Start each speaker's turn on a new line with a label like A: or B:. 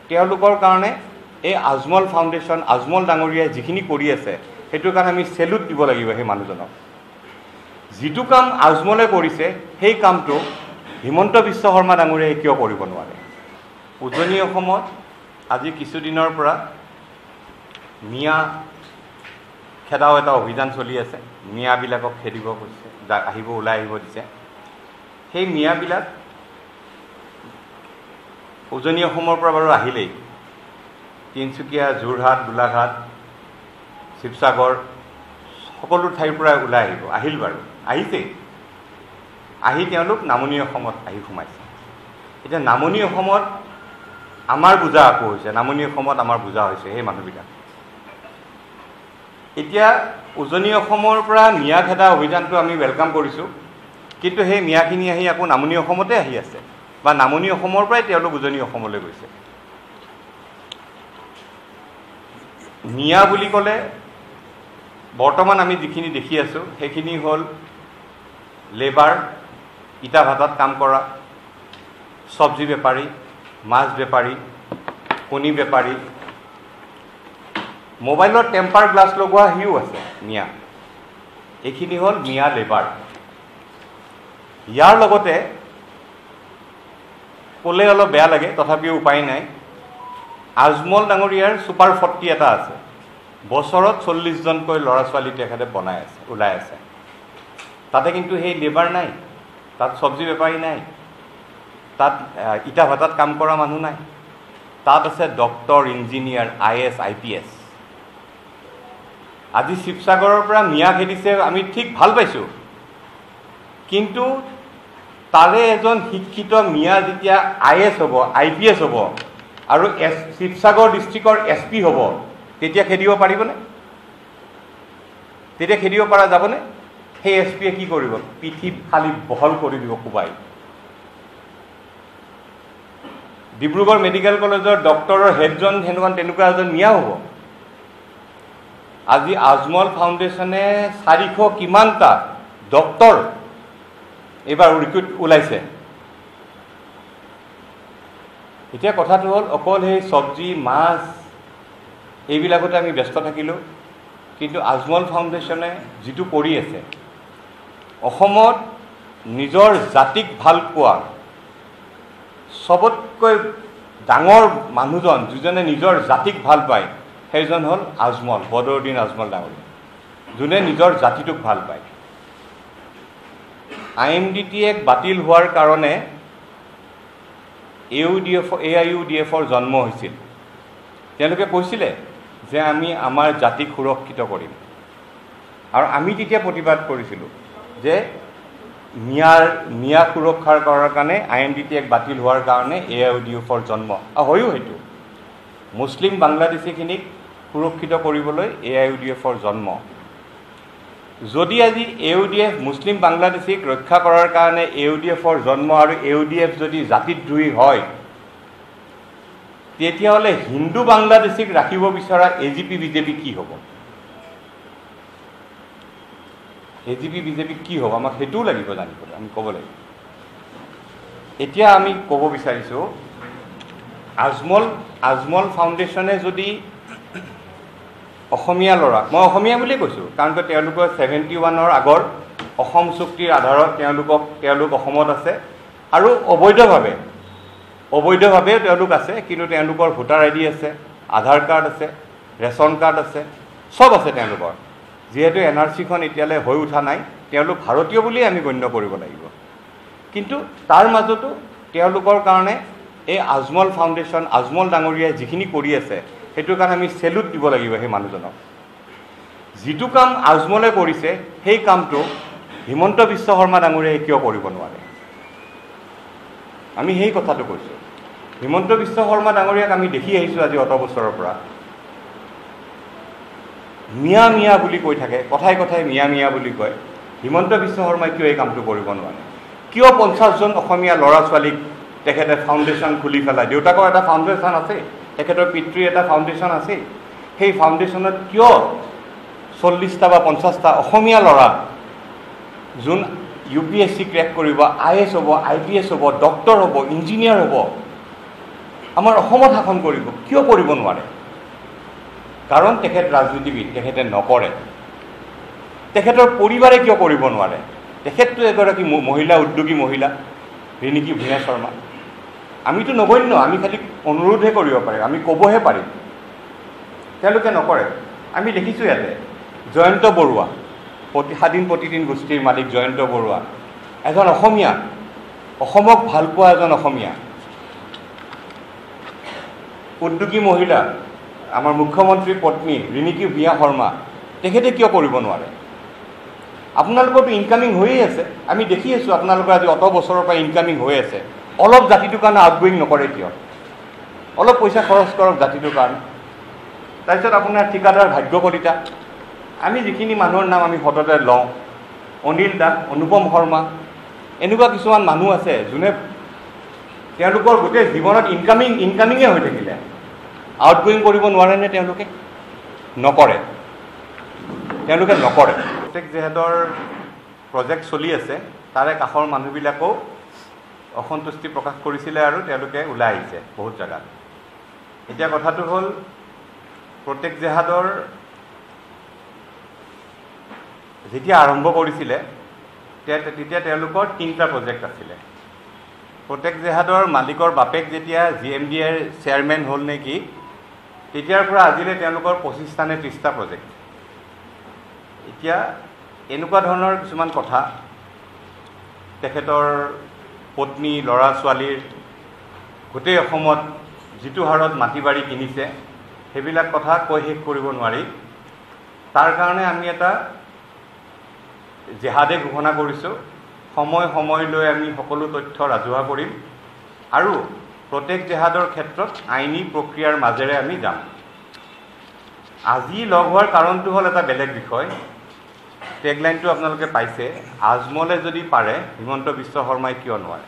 A: তেওঁলোকৰ কাৰণে এই আজমল ফাউণ্ডেশ্যন আজমল ডাঙৰীয়াই যিখিনি কৰি আছে সেইটোৰ কাৰণে আমি চেলুট দিব লাগিব সেই মানুহজনক। যিটো কাম আজমলে কৰিছে সেই কামটো হিমন্ত বিশ্ব শৰ্মা ডাঙৰীয়াই কিয় কৰিব নোৱাৰে? উজনি অসমত আজি কিছুদিনৰ পৰা মিয়া খেদাও এটা অভিযান চলি আছে। মিয়াবিলাকক খেদিব কৈছে, ওলাই আহিব দিছে। সেই মিয়াবিলাক উজনি অসমৰ পৰা বাৰু আহিলেই, তিনিচুকীয়া, যোৰহাট, গোলাঘাট, শিৱসাগৰ সকলো ঠাইৰ পৰা ওলাই আহিল বাৰু, আহিছেই। আহি তেওঁলোক নামনি অসমত আহি সোমাইছে। এতিয়া নামনি অসমত আমাৰ বোজা আকৌ হৈছে, নামনি অসমত আমাৰ বোজা হৈছে সেই মানুহবিলাক। এতিয়া উজনি অসমৰ পৰা মিয়া খেদা অভিযানটো আমি ৱেলকাম কৰিছোঁ, কিন্তু সেই মিয়াখিনি আহি আকৌ নামনি অসমতে আহি আছে, বা নামনি অসমৰ পৰাই তেওঁলোক উজনি অসমলৈ গৈছে। মিয়া বুলি ক'লে বৰ্তমান আমি যিখিনি দেখি আছোঁ সেইখিনি হ'ল লেবাৰ, ইটা ভাটাত কাম কৰা, চব্জি বেপাৰী, মাছ বেপাৰী, কণী বেপাৰী, মোবাইলত টেম্পাৰ গ্লাছ লগোৱা সিও আছে মিয়া। এইখিনি হ'ল মিয়া লেবাৰ। ইয়াৰ লগতে ক'লে অলপ বেয়া লাগে, তথাপিও উপায় নাই, আজমল ডাঙৰীয়াৰ ছুপাৰ 40 এটা আছে। বছৰত 40জনকৈ ল'ৰা ছোৱালী তেখেতে ওলাই আছে। তাতে কিন্তু সেই লেবাৰ নাই, তাত চব্জি বেপাৰী নাই, তাত ইটা ভাটাত কাম কৰা মানুহ নাই। তাত আছে ডক্তৰ, ইঞ্জিনিয়াৰ, IAS, IPS। আজি শিৱসাগৰৰ পৰা মিয়া খেদিছে, আমি ঠিক ভাল পাইছোঁ, কিন্তু তাৰে এজন শিক্ষিত মিয়া যেতিয়া IAS হ'ব, IPS হ'ব আৰু শিৱসাগৰ ডিষ্ট্ৰিক্টৰ SP হ'ব, তেতিয়া খেদিব পাৰিবনে? তেতিয়া খেদিব পৰা যাবনে? সেই SPয়ে কি কৰিব? পিঠি খালি বহল কৰি দিব কোবাই। ডিব্ৰুগড় মেডিকেল কলেজৰ ডক্টৰৰ হেডজন তেনেকুৱা এজন মিয়া হ'ব। আজি আজমল ফাউণ্ডেশ্যনে 400 কিমানটা ডক্টৰ এইবাৰ ৰিক্ৰুট ওলাইছে। এতিয়া কথাটো হ'ল অকল সেই চব্জি, মাছ এইবিলাকতে আমি ব্যস্ত থাকিলোঁ, কিন্তু আজমল ফাউণ্ডেশ্যনে যিটো কৰি আছে, অসমত নিজৰ জাতিক ভাল পোৱা চবতকৈ ডাঙৰ মানুহজন, যিজনে নিজৰ জাতিক ভাল পায়, সেইজন হ'ল আজমল, বদৰুদ্দিন আজমল ডাঙৰীয়া, যোনে নিজৰ জাতিটোক ভাল পায়। IMDTAক বাতিল হোৱাৰ কাৰণে AIUDFৰ জন্ম হৈছিল। তেওঁলোকে কৈছিলে যে আমি আমাৰ জাতিক সুৰক্ষিত কৰিম, আৰু আমি তেতিয়া প্ৰতিবাদ কৰিছিলোঁ যে মিয়া সুৰক্ষাৰ কৰাৰ কাৰণে IMDTAক বাতিল হোৱাৰ কাৰণে AIUDFৰ জন্ম, হয়ো সেইটো মুছলিম বাংলাদেশীখিনিক সুৰক্ষিত কৰিবলৈ AIUDFৰ জন্ম। যদি আজি AIUDF মুছলিম বাংলাদেশীক ৰক্ষা কৰাৰ কাৰণে AIUDFৰ জন্ম, আৰু AIUDF যদি জাতিদ্ৰোহী হয়, তেতিয়াহ'লে হিন্দু বাংলাদেশীক ৰাখিব বিচৰা AGP BJP কি হ'ব? AGP BJP কি হ'ব? আমাক সেইটোও লাগিব জানিবলৈ, আমি ক'ব লাগিব। এতিয়া আমি ক'ব বিচাৰিছোঁ, আজমল ফাউণ্ডেশ্যনে যদি অসমীয়া ল'ৰা, মই অসমীয়া বুলিয়ে কৈছোঁ, কাৰণ তেওঁলোকৰ 71ৰ আগৰ অসম চুক্তিৰ আধাৰত তেওঁলোক অসমত আছে, আৰু অবৈধভাৱেও তেওঁলোক আছে, কিন্তু তেওঁলোকৰ ভোটাৰ ID আছে, আধাৰ কাৰ্ড আছে, ৰেচন কাৰ্ড আছে, চব আছে তেওঁলোকৰ। যিহেতু NRCখন এতিয়ালৈ হৈ উঠা নাই, তেওঁলোক ভাৰতীয় বুলিয়ে আমি গণ্য কৰিব লাগিব। কিন্তু তাৰ মাজতো তেওঁলোকৰ কাৰণে এই আজমল ফাউণ্ডেশ্যন আজমল ডাঙৰীয়াই যিখিনি কৰি আছে সেইটোৰ কাৰণে আমি চেলুট দিব লাগিব সেই মানুহজনক। যিটো কাম আজমলে কৰিছে সেই কামটো হিমন্ত বিশ্ব শৰ্মা ডাঙৰীয়াই কিয় কৰিব নোৱাৰে? আমি সেই কথাটো কৈছোঁ। হিমন্ত বিশ্ব শৰ্মা ডাঙৰীয়াক আমি দেখি আহিছোঁ আজি অত বছৰৰ পৰা, মিয়া বুলি কৈ থাকে, কথাই কথাই মিয়া বুলি কয়। হিমন্ত বিশ্ব শৰ্মাই কিয় এই কামটো কৰিব নোৱাৰে? কিয় 50জন অসমীয়া ল'ৰা ছোৱালীক তেখেতে ফাউণ্ডেশ্যন খুলি পেলাই, দেউতাকৰ এটা ফাউণ্ডেশ্যন আছে, তেখেতৰ পিতৃৰ এটা ফাউণ্ডেশ্যন আছে, সেই ফাউণ্ডেশ্যনত কিয় 40টা বা 50টা অসমীয়া ল'ৰা যোন UPSC ক্ৰেক কৰিব, IAS হ'ব, IPS হ'ব, ডক্টৰ হ'ব, ইঞ্জিনিয়াৰ হ'ব, আমাৰ অসমত শাসন কৰিব, কিয় কৰিব নোৱাৰে? কাৰণ তেখেত ৰাজনীতিবিদ, তেখেতে নকৰে। তেখেতৰ পৰিবাৰে কিয় কৰিব নোৱাৰে? তেখেতটো এগৰাকী মহিলা, উদ্যোগী মহিলা, ৰিণিকী ভূঞা শৰ্মা। আমিতো নগণ্য, আমি খালি অনুৰোধহে কৰিব পাৰিম, আমি ক'বহে পাৰিম। তেওঁলোকে নকৰে। আমি দেখিছোঁ ইয়াতে জয়ন্ত বৰুৱা, স্বাধীন প্ৰতিদিন গোষ্ঠীৰ মালিক জয়ন্ত বৰুৱা, এজন অসমীয়া, অসমক ভাল পোৱা এজন অসমীয়া, উদ্যোগী মহিলা, আমাৰ মুখ্যমন্ত্ৰীৰ পত্নী ৰিণিকী ভূঞা শৰ্মা, তেখেতে কিয় কৰিব নোৱাৰে? আপোনালোকৰতো ইনকামিং হৈয়ে আছে, আমি দেখি আছোঁ আপোনালোকৰ আজি অত বছৰৰ পৰা ইনকামিং হৈ আছে। অলপ জাতিটোৰ কাৰণে আউটগয়িং নকৰে কিয়? অলপ পইচা খৰচ কৰক জাতিটোৰ কাৰণে। তাৰপিছত আপোনাৰ ঠিকাদাৰ ভাগ্য কলিতা, আমি যিখিনি মানুহৰ নাম আমি সততে লওঁ, অনিল দাস, অনুপম শৰ্মা, এনেকুৱা কিছুমান মানুহ আছে যোনে তেওঁলোকৰ গোটেই জীৱনত ইনকামিঙে হৈ থাকিলে আউটগয়িং কৰিব নোৱাৰেনে? তেওঁলোকে নকৰে। প্ৰত্যেক জেহেদৰ প্ৰজেক্ট চলি আছে, তাৰে কাষৰ মানুহবিলাকেও অসন্তুষ্টি প্ৰকাশ কৰিছিলে আৰু তেওঁলোকে ওলাই আহিছে বহুত জেগাত। এতিয়া কথাটো হ'ল, প্ৰত্যেক জেহাদৰ যেতিয়া আৰম্ভ কৰিছিলে তেতিয়া তেওঁলোকৰ 3টা প্ৰজেক্ট আছিলে। প্ৰত্যেক জেহাদৰ মালিকৰ বাপেক যেতিয়া GMDAৰ চেয়াৰমেন হ'ল নেকি, তেতিয়াৰ পৰা আজিলৈ তেওঁলোকৰ 25টা নে 30টা প্ৰজেক্ট। এতিয়া এনেকুৱা ধৰণৰ কিছুমান কথা, তেখেতৰ পত্নী, ল'ৰা ছোৱালীৰ গোটেই অসমত যিটো হাৰত মাটি বাৰী কিনিছে, সেইবিলাক কথা কৈ শেষ কৰিব নোৱাৰি। তাৰ কাৰণে আমি এটা জেহাদে ঘোষণা কৰিছোঁ। সময় লৈ আমি সকলো তথ্য ৰাজহুৱা কৰিম আৰু প্ৰত্যেক জেহাদৰ ক্ষেত্ৰত আইনী প্ৰক্ৰিয়াৰ মাজেৰে আমি যাম। আজি লগ হোৱাৰ কাৰণটো হ'ল এটা বেলেগ বিষয়। টেগলাইনটো আপোনালোকে পাইছে, আজমলে যদি পাৰে হিমন্ত বিশ্ব শৰ্মাই কিয় নোৱাৰে?